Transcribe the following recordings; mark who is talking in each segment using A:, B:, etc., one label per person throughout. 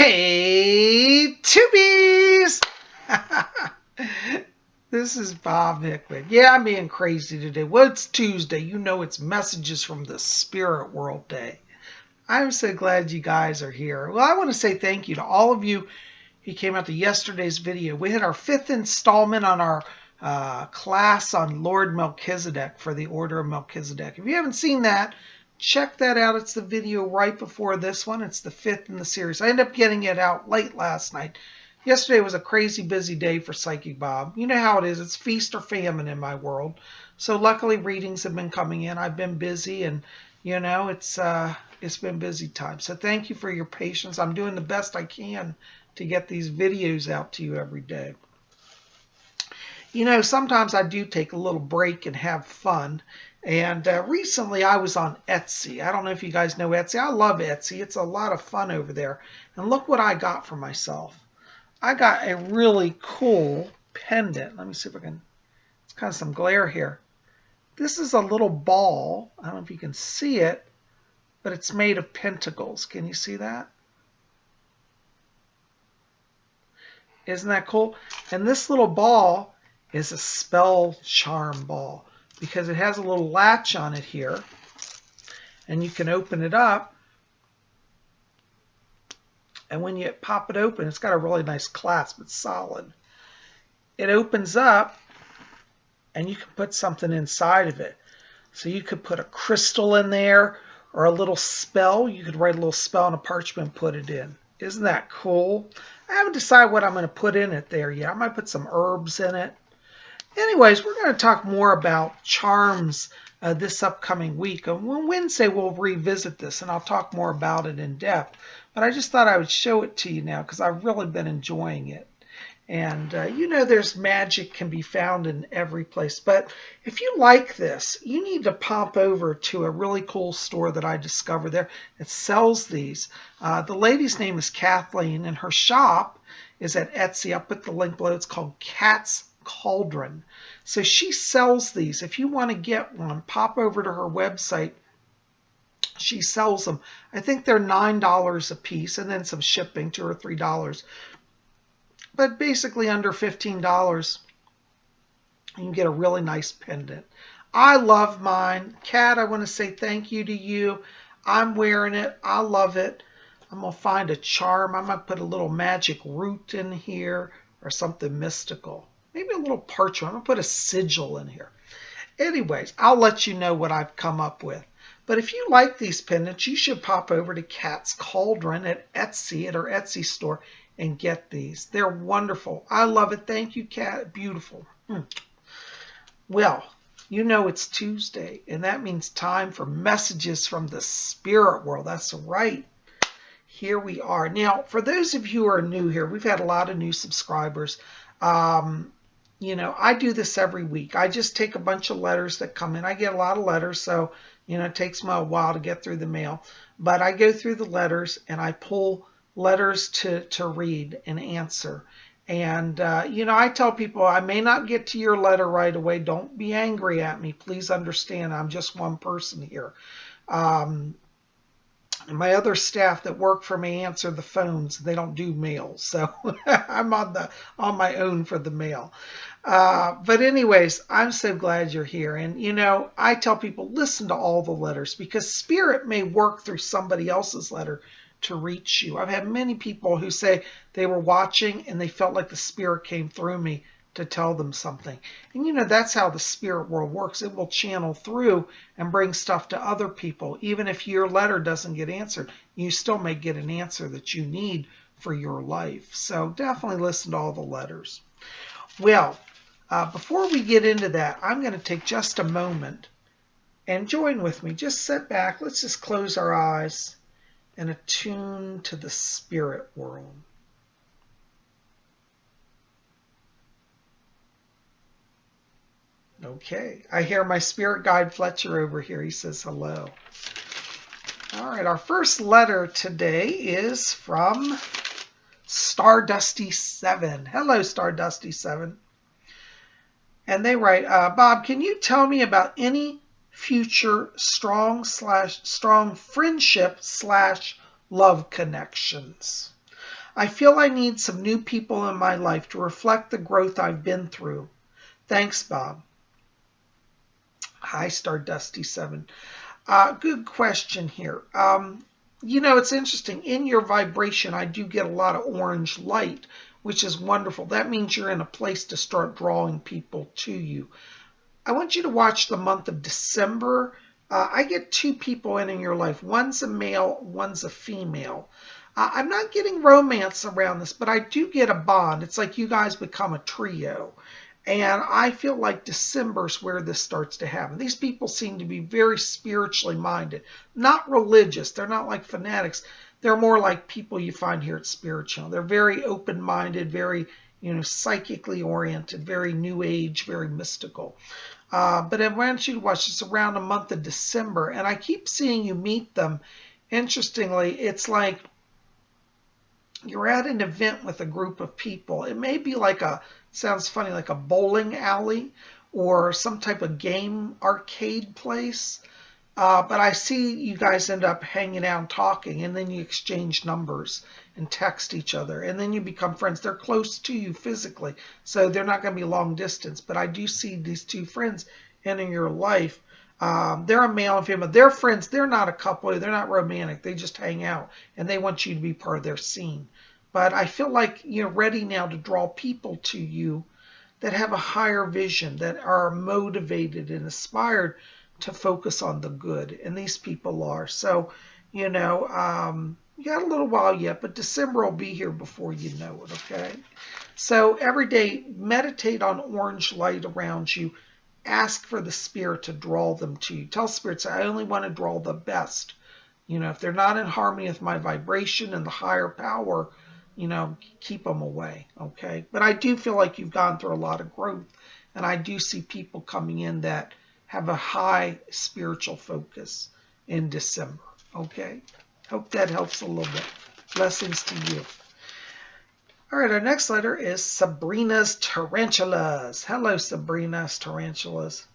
A: Hey, Tubies! This is Bob Hickman. Yeah, I'm being crazy today. Well, it's Tuesday. You know it's Messages from the Spirit World Day. I'm so glad you guys are here. Well, I want to say thank you to all of you who came out to yesterday's video. We had our 5th installment on our class on Lord Melchizedek for the Order of Melchizedek. If you haven't seen that, check that out. It's the video right before this one. It's the 5th in the series. I ended up getting it out late last night. Yesterday was a crazy busy day for Psychic Bob. You know how it is. It's feast or famine in my world. So luckily readings have been coming in. I've been busy and, you know, it's been busy time. So thank you for your patience. I'm doing the best I can to get these videos out to you every day. You know, sometimes I do take a little break and have fun. And recently I was on Etsy. I don't know if you guys know Etsy. I love Etsy. It's a lot of fun over there. And look what I got for myself. I got a really cool pendant. Let me see if I can, it's kind of some glare here. This is a little ball. I don't know if you can see it, but it's made of pentacles. Can you see that? Isn't that cool? And this little ball is a spell charm ball because it has a little latch on it here. And you can open it up. And when you pop it open, it's got a really nice clasp. It's solid. It opens up, and you can put something inside of it. So you could put a crystal in there or a little spell. You could write a little spell on a parchment and put it in. Isn't that cool? I haven't decided what I'm going to put in it there yet. I might put some herbs in it. Anyways, we're going to talk more about charms this upcoming week. On Wednesday, we'll revisit this, and I'll talk more about it in depth. But I just thought I would show it to you now because I've really been enjoying it. And, you know, there's magic can be found in every place. But if you like this, you need to pop over to a really cool store that I discovered there. It sells these. The lady's name is Kathleen, and her shop is at Etsy. I'll put the link below. It's called Cat's Cauldron. So she sells these. If you want to get one, pop over to her website. She sells them. I think they're $9 a piece and then some shipping, $2 or $3. But basically under $15, you can get a really nice pendant. I love mine. Kat, I want to say thank you to you. I'm wearing it. I love it. I'm going to find a charm. I might put a little magic root in here or something mystical. Maybe a little parchment. I'm going to put a sigil in here. Anyways, I'll let you know what I've come up with. But if you like these pendants, you should pop over to Cat's Cauldron at Etsy, at her Etsy store, and get these. They're wonderful. I love it. Thank you, Kat. Beautiful. Well, you know it's Tuesday, and that means time for Messages from the Spirit World. That's right. Here we are. Now, for those of you who are new here, we've had a lot of new subscribers. You know, I do this every week. I just take a bunch of letters that come in. I get a lot of letters, so, you know, it takes me a while to get through the mail. But I go through the letters, and I pull letters to read and answer. And, you know, I tell people I may not get to your letter right away. Don't be angry at me. Please understand I'm just one person here. And my other staff that work for me answer the phones. They don't do mail, so I'm on my own for the mail. But anyways, I'm so glad you're here. And, you know, I tell people, listen to all the letters because Spirit may work through somebody else's letter to reach you. I've had many people who say they were watching and they felt like the Spirit came through me to tell them something. And you know, that's how the spirit world works. It will channel through and bring stuff to other people. Even if your letter doesn't get answered, you still may get an answer that you need for your life. So definitely listen to all the letters. Well, before we get into that, I'm going to take just a moment and join with me. Just sit back. Let's just close our eyes and attune to the spirit world. Okay, I hear my spirit guide Fletcher over here. He says hello. All right, our first letter today is from Stardust E7. Hello, Stardust E7. And they write, Bob, can you tell me about any future strong friendship / love connections? I feel I need some new people in my life to reflect the growth I've been through. Thanks, Bob. Hi, Stardust E7. Good question here. You know, it's interesting. In your vibration, I do get a lot of orange light, which is wonderful. That means you're in a place to start drawing people to you. I want you to watch the month of December. I get two people in your life. One's a male, one's a female. I'm not getting romance around this, but I do get a bond. It's like you guys become a trio. And I feel like December's where this starts to happen. These people seem to be very spiritually minded, not religious. They're not like fanatics. They're more like people you find here at Spiritual. They're very open-minded, very, psychically oriented, very new age, very mystical. But I want you to watch this around the month of December, and I keep seeing you meet them. Interestingly, it's like you're at an event with a group of people. It may be like sounds funny, like a bowling alley or some type of game arcade place. But I see you guys end up hanging out and talking, and then you exchange numbers and text each other, and then you become friends. They're close to you physically, so they're not going to be long distance. But I do see these two friends in your life. They're a male and female. They're friends. They're not a couple. They're not romantic. They just hang out, and they want you to be part of their scene. But I feel like you're ready now to draw people to you that have a higher vision, that are motivated and inspired to focus on the good. And these people are. So, you got a little while yet, but December will be here before you know it, okay? So every day, meditate on orange light around you. Ask for the Spirit to draw them to you. Tell Spirit, say, I only want to draw the best. If they're not in harmony with my vibration and the higher power, keep them away, okay? But I do feel like you've gone through a lot of growth, and I do see people coming in that have a high spiritual focus in December, okay? Hope that helps a little bit. Blessings to you. All right, our next letter is Sabrina's Tarantulas. Hello, Sabrina's Tarantulas.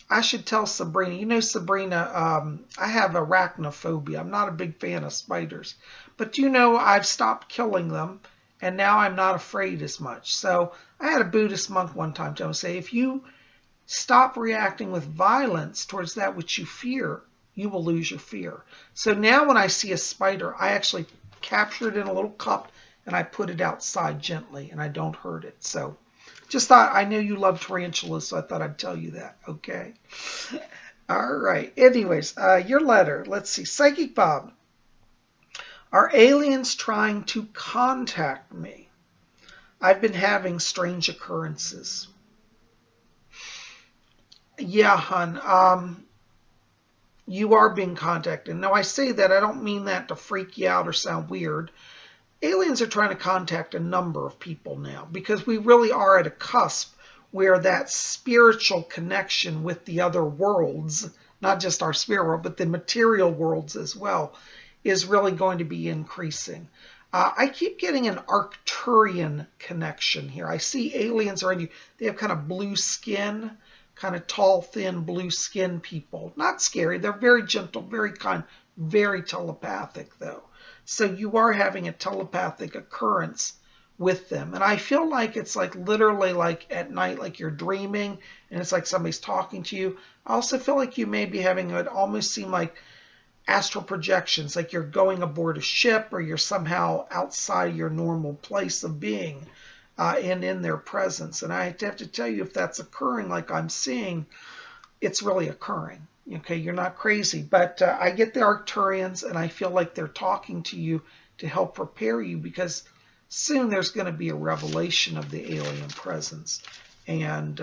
A: I should tell Sabrina, Sabrina, I have arachnophobia. I'm not a big fan of spiders. But I've stopped killing them, and now I'm not afraid as much. So I had a Buddhist monk one time tell me, say, if you stop reacting with violence towards that which you fear, you will lose your fear. So now when I see a spider, I actually capture it in a little cup, and I put it outside gently, and I don't hurt it. So just thought, I know you love tarantulas, so I thought I'd tell you that, okay? All right. Anyways, your letter. Let's see. Psychic Bob. Are aliens trying to contact me? I've been having strange occurrences. Yeah, hon. You are being contacted. Now, I say that, I don't mean that to freak you out or sound weird. Aliens are trying to contact a number of people now because we really are at a cusp where that spiritual connection with the other worlds, not just our spirit world, but the material worlds as well, is really going to be increasing. I keep getting an Arcturian connection here. I see aliens around you. They have kind of blue skin, kind of tall, thin, blue skin people. Not scary. They're very gentle, very kind, very telepathic, though. So you are having a telepathic occurrence with them. And I feel like it's like literally like at night, like you're dreaming, and it's like somebody's talking to you. I also feel like you may be having it almost seem like astral projections, like you're going aboard a ship or you're somehow outside your normal place of being and in their presence. And I have to tell you, if that's occurring like I'm seeing, it's really occurring. Okay, you're not crazy. But I get the Arcturians, and I feel like they're talking to you to help prepare you, because soon there's going to be a revelation of the alien presence. And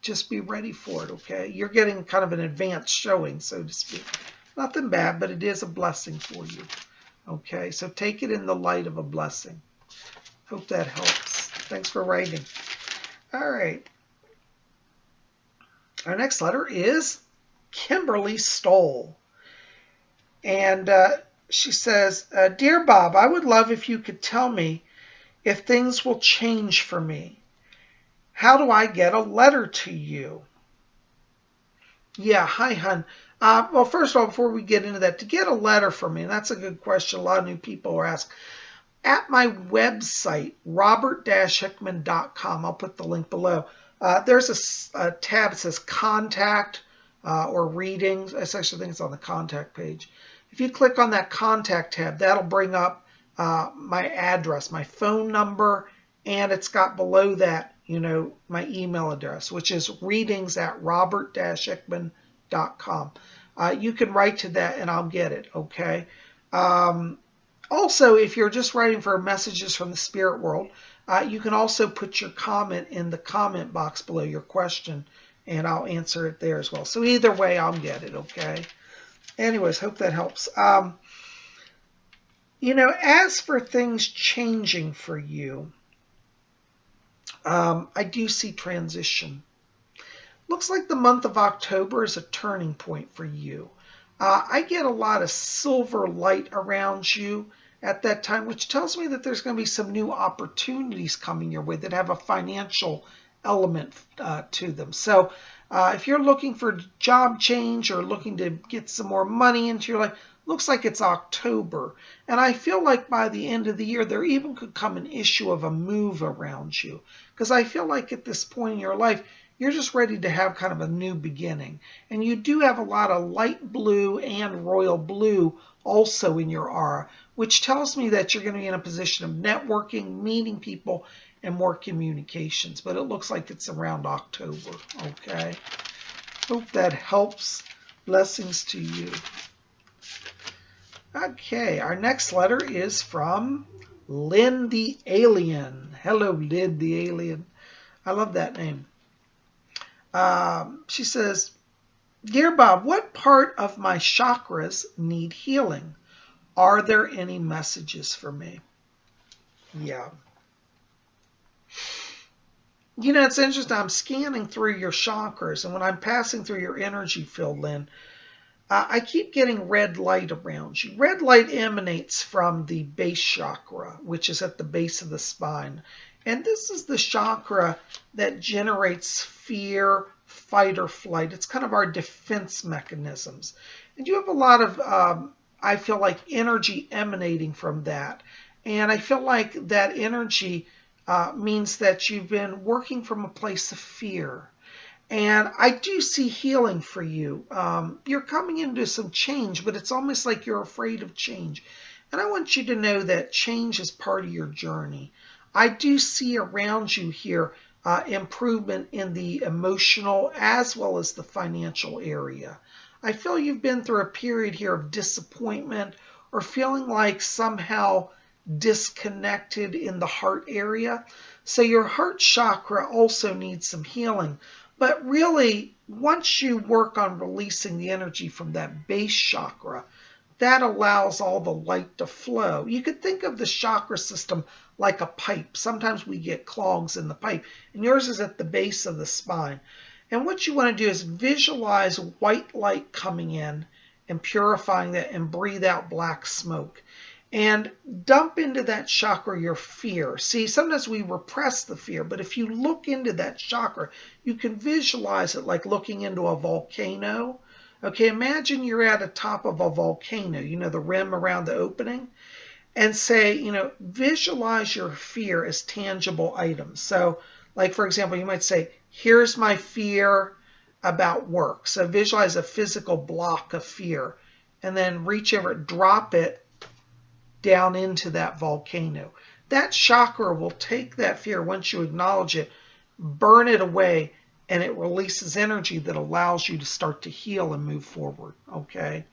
A: just be ready for it, okay? You're getting kind of an advanced showing, so to speak. Nothing bad, but it is a blessing for you. Okay, so take it in the light of a blessing. Hope that helps. Thanks for writing. All right. Our next letter is Kimberly Stoll. And she says, Dear Bob, I would love if you could tell me if things will change for me. How do I get a letter to you? Yeah, hi, hon. Well, first of all, before we get into that, to get a letter from me, and that's a good question. A lot of new people are asking. At my website, robert-hickman.com, I'll put the link below. There's a tab that says Contact or Readings. I actually think it's on the Contact page. If you click on that Contact tab, that'll bring up my address, my phone number, and it's got below that, my email address, which is readings@robert-hickman.com. You can write to that and I'll get it, okay? Also, if you're just writing for messages from the spirit world, you can also put your comment in the comment box below, your question, and I'll answer it there as well. So either way, I'll get it, okay? Anyways, hope that helps. As for things changing for you, I do see transition. Looks like the month of October is a turning point for you. I get a lot of silver light around you at that time, which tells me that there's going to be some new opportunities coming your way that have a financial element to them. So if you're looking for a job change or looking to get some more money into your life, looks like it's October. And I feel like by the end of the year, there even could come an issue of a move around you. Because I feel like at this point in your life, you're just ready to have kind of a new beginning. And you do have a lot of light blue and royal blue also in your aura, which tells me that you're going to be in a position of networking, meeting people, and more communications. But it looks like it's around October, okay? Hope that helps. Blessings to you. Okay, our next letter is from Lindy Alien. Hello, Lindy Alien. I love that name. She says, Dear Bob, what part of my chakras need healing? Are there any messages for me? Yeah. It's interesting. I'm scanning through your chakras, and when I'm passing through your energy field, Lynn, I keep getting red light around you. Red light emanates from the base chakra, which is at the base of the spine. And this is the chakra that generates fear, fight, or flight. It's kind of our defense mechanisms. And you have a lot of, I feel like, energy emanating from that. And I feel like that energy means that you've been working from a place of fear. And I do see healing for you. You're coming into some change, but it's almost like you're afraid of change. And I want you to know that change is part of your journey. I do see around you here improvement in the emotional as well as the financial area. I feel you've been through a period here of disappointment or feeling like somehow disconnected in the heart area. So your heart chakra also needs some healing. But really, once you work on releasing the energy from that base chakra, that allows all the light to flow. You could think of the chakra system like a pipe. Sometimes we get clogs in the pipe, and yours is at the base of the spine. And what you want to do is visualize white light coming in and purifying that and breathe out black smoke. And dump into that chakra your fear. See, sometimes we repress the fear, but if you look into that chakra, you can visualize it like looking into a volcano. Okay, imagine you're at the top of a volcano, the rim around the opening, and say, visualize your fear as tangible items. So, like, for example, you might say, here's my fear about work. So visualize a physical block of fear, and then reach over, drop it down into that volcano. That chakra will take that fear once you acknowledge it, burn it away, and it releases energy that allows you to start to heal and move forward, okay?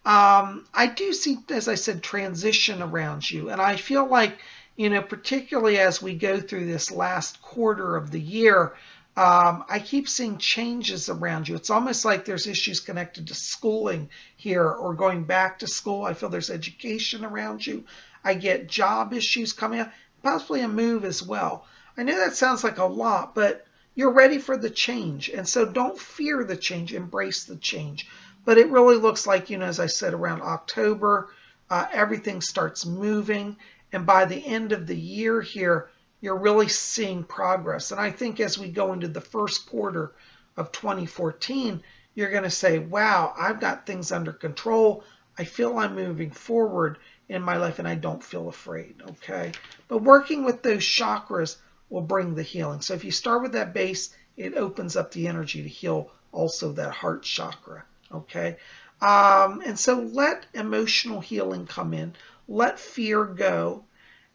A: I do see, as I said, transition around you, and I feel like, particularly as we go through this last quarter of the year, I keep seeing changes around you. It's almost like there's issues connected to schooling here or going back to school. I feel there's education around you. I get job issues coming up, possibly a move as well. I know that sounds like a lot, but you're ready for the change. And so don't fear the change, embrace the change. But it really looks like, as I said, around October, everything starts moving. And by the end of the year here, you're really seeing progress. And I think as we go into the first quarter of 2014, you're going to say, wow, I've got things under control. I feel I'm moving forward in my life and I don't feel afraid, okay? But working with those chakras will bring the healing. So if you start with that base, it opens up the energy to heal also that heart chakra, okay? And so let emotional healing come in. Let fear go,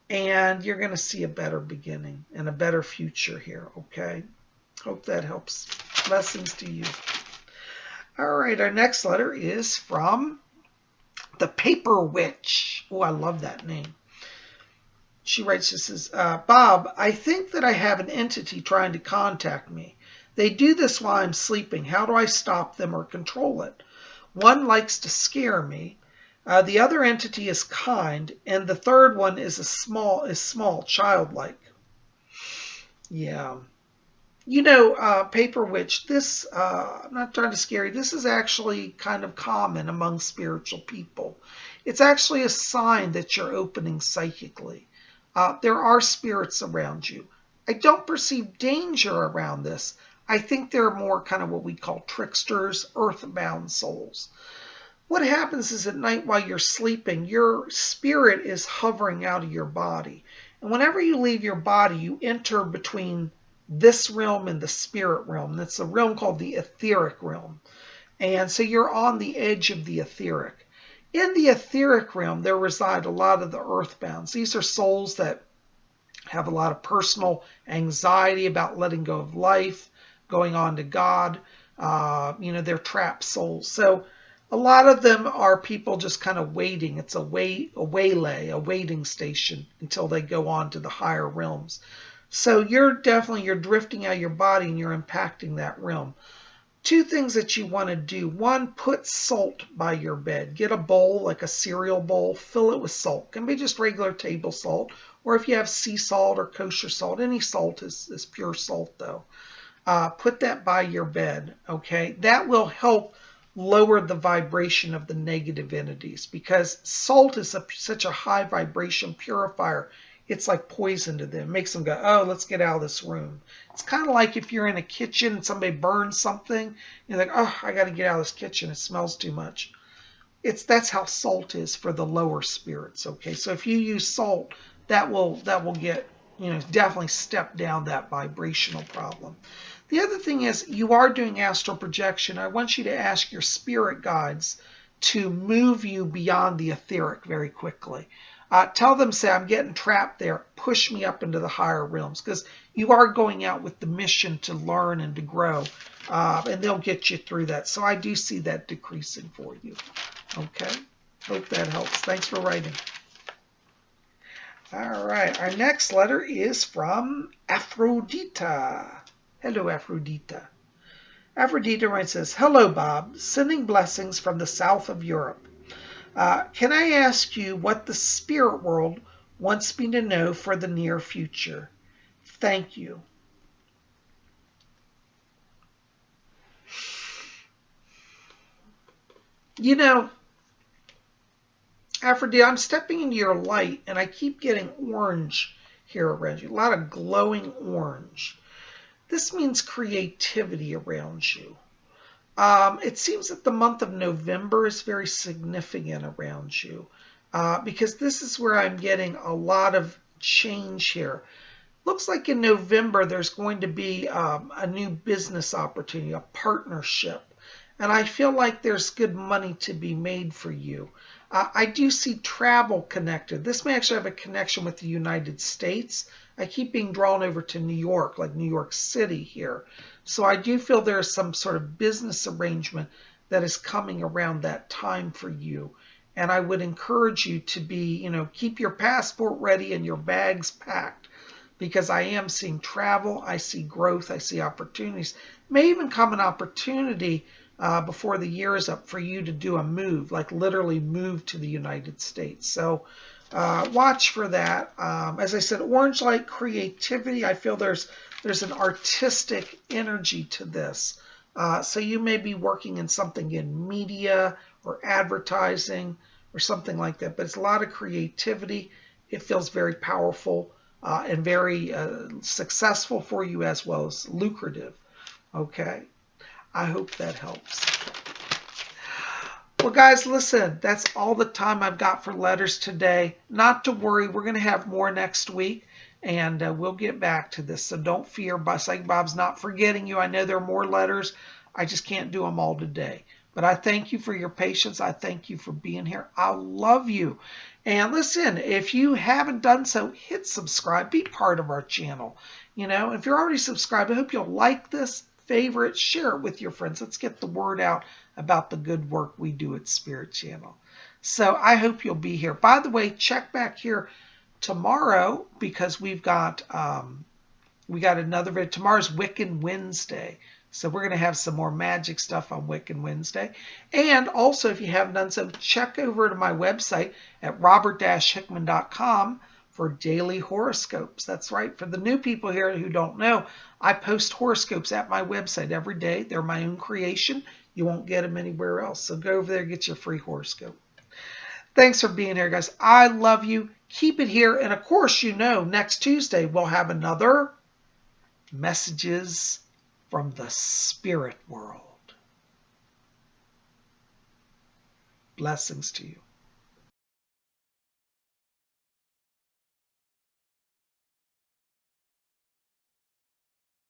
A: and you're going to see a better beginning and a better future here, okay? Hope that helps. Blessings to you. All right, our next letter is from the Paper Witch. Oh, I love that name. She writes, this is, Bob, I think that I have an entity trying to contact me. They do this while I'm sleeping. How do I stop them or control it? One likes to scare me. The other entity is kind, and the third one is small, childlike. Yeah. You know, Paper Witch, this, I'm not trying to scare you, this is actually kind of common among spiritual people. It's actually a sign that you're opening psychically. There are spirits around you. I don't perceive danger around this. I think they're more kind of what we call tricksters, earthbound souls. What happens is at night while you're sleeping, your spirit is hovering out of your body. And whenever you leave your body, you enter between this realm and the spirit realm. That's a realm called the etheric realm. And so you're on the edge of the etheric. In the etheric realm, there reside a lot of the earthbounds. These are souls that have a lot of personal anxiety about letting go of life, going on to God. You know, they're trapped souls. So a lot of them are people just kind of waiting. It's a waylay, a waiting station until they go on to the higher realms. So you're drifting out of your body and you're impacting that realm. Two things that you want to do. One, put salt by your bed. Get a bowl, like a cereal bowl, fill it with salt. It can be just regular table salt, or if you have sea salt or kosher salt, any salt is pure salt though. Put that by your bed, okay? That will help lower the vibration of the negative entities, because salt is such a high vibration purifier. It's like poison to them. It makes them go, oh, let's get out of this room. It's kind of like if you're in a kitchen and somebody burns something, you're like, oh, I got to get out of this kitchen. It smells too much. That's how salt is for the lower spirits, okay? So if you use salt, that will get, you know, definitely step down that vibrational problem. The other thing is, you are doing astral projection. I want you to ask your spirit guides to move you beyond the etheric very quickly. Tell them, say, I'm getting trapped there. Push me up into the higher realms, because you are going out with the mission to learn and to grow, and they'll get you through that. So I do see that decreasing for you. Okay? Hope that helps. Thanks for writing. All right. Our next letter is from Afrodita. Hello, Afrodita. Afrodita writes this, hello, Bob. Sending blessings from the south of Europe. Can I ask you what the spirit world wants me to know for the near future? Thank you. You know, Aphrodite, I'm stepping into your light, and I keep getting orange here around you. A lot of glowing orange. This means creativity around you. It seems that the month of November is very significant around you, because this is where I'm getting a lot of change here. Looks like in November there's going to be a new business opportunity, a partnership. And I feel like there's good money to be made for you. I do see travel connected. This may actually have a connection with the United States. I keep being drawn over to New York, like New York City here. So I do feel there is some sort of business arrangement that is coming around that time for you. And I would encourage you to be, you know, keep your passport ready and your bags packed, because I am seeing travel, I see growth, I see opportunities. May even come an opportunity before the year is up for you to do a move, like literally move to the United States. So watch for that. As I said, orange light, creativity. I feel there's an artistic energy to this. So you may be working in something in media or advertising or something like that. But it's a lot of creativity. It feels very powerful and very successful for you, as well as lucrative. Okay. I hope that helps. Well, guys, listen, that's all the time I've got for letters today. Not to worry, we're going to have more next week, and we'll get back to this. So don't fear. Psychic Bob's not forgetting you. I know there are more letters. I just can't do them all today. But I thank you for your patience. I thank you for being here. I love you. And listen, if you haven't done so, hit subscribe. Be part of our channel. You know, if you're already subscribed, I hope you'll like this, favorite, share it with your friends. Let's get the word out about the good work we do at Spirit Channel. So I hope you'll be here. By the way, check back here tomorrow because we got another video. Tomorrow's Wiccan Wednesday. So we're going to have some more magic stuff on Wiccan Wednesday. And also, if you haven't done so, check over to my website at robert-hickman.com for daily horoscopes. That's right. For the new people here who don't know, I post horoscopes at my website every day. They're my own creation. You won't get them anywhere else. So go over there and get your free horoscope. Thanks for being here, guys. I love you. Keep it here. And of course, you know, next Tuesday we'll have another Messages from the Spirit World. Blessings to you.